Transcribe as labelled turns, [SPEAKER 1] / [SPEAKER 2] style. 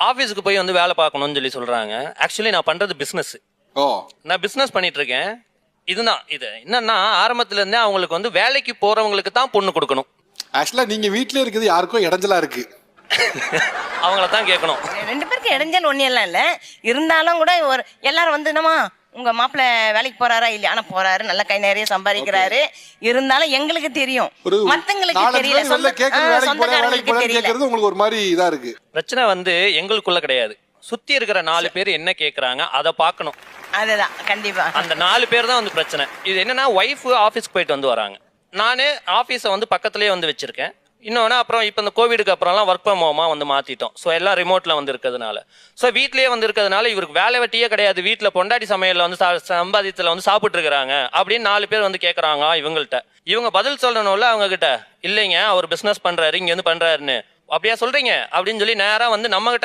[SPEAKER 1] ஆஃபீஸுக்கு போய் வந்து வேலை பார்க்கணும்னு சொல்லி சொல்றாங்க. ஆக்சுவலி நான் பண்றது பிசினஸ். நான் பிசினஸ் பண்ணிட்டு இருக்கேன். இதுதான் இது என்னன்னா ஆரம்பத்துல இருந்தே அவங்களுக்கு வந்து வேலைக்கு போறவங்களுக்கு தான் பொண்ணு கொடுக்கணும்.
[SPEAKER 2] ஆக்சுவலா நீங்க வீட்ல இருக்குது யாருக்கும் இடைஞ்சலா இருக்கு.
[SPEAKER 1] அவங்கள தான் கேட்கணும்.
[SPEAKER 3] 2 பேருக்கு இடைஞ்சல் ஒன்றும் எல்லாம் இல்லை. இருந்தாலும் கூட ஒரு எல்லாரும் வந்து என்னமா உங்க மாப்பிள்ளை வேலைக்கு போறாரா இல்லையா? ஆனா போறாரு, நல்ல கை நிறைய சம்பாதிக்கிறாரு. இருந்தாலும் எங்களுக்கு தெரியும், மத்தவங்களுக்கு தெரியல, சொந்தக்காரங்களுக்கு தெரியல.
[SPEAKER 2] உங்களுக்கு ஒரு மாதிரி இதா இருக்கு.
[SPEAKER 1] பிரச்சனை வந்து எங்களுக்குள்ள கிடையாது. சுத்தி இருக்கிற 4 பேர் என்ன கேக்குறாங்க அதை பார்க்கணும்.
[SPEAKER 3] அதுதான் கண்டிப்பா.
[SPEAKER 1] அந்த 4 பேர் தான் வந்து பிரச்சனை. இது என்னன்னா ஒய்ஃப் ஆஃபீஸ்க்கு போயிட்டு வந்து வராங்க. நானே ஆஃபீஸை வந்து பக்கத்துலேயே வந்து வச்சிருக்கேன். இன்னொன்று அப்புறம் இப்போ இந்த கோவிடுக்கு அப்புறம்லாம் ஒர்க் ஃப்ரம் ஹோமாக வந்து மாற்றிட்டோம். ஸோ எல்லாம் ரிமோட்டில் வந்து இருக்கிறதுனால, ஸோ வீட்லேயே வந்து இருக்கிறதுனால இவருக்கு வேலை வெட்டியே கிடையாது. வீட்டில் பொண்டாட்டி சமையலில் வந்து சம்பாதியத்தில் வந்து சாப்பிட்ருக்குறாங்க அப்படின்னு 4 பேர் வந்து கேட்குறாங்க இவங்கள்ட்ட. இவங்க பதில் சொல்லணும்ல அவங்க கிட்ட, இல்லைங்க அவர் பிஸ்னஸ் பண்ணுறாரு இங்கேருந்து பண்ணுறாருன்னு. அப்படியா சொல்கிறீங்க அப்படின்னு சொல்லி நேராக வந்து நம்மகிட்ட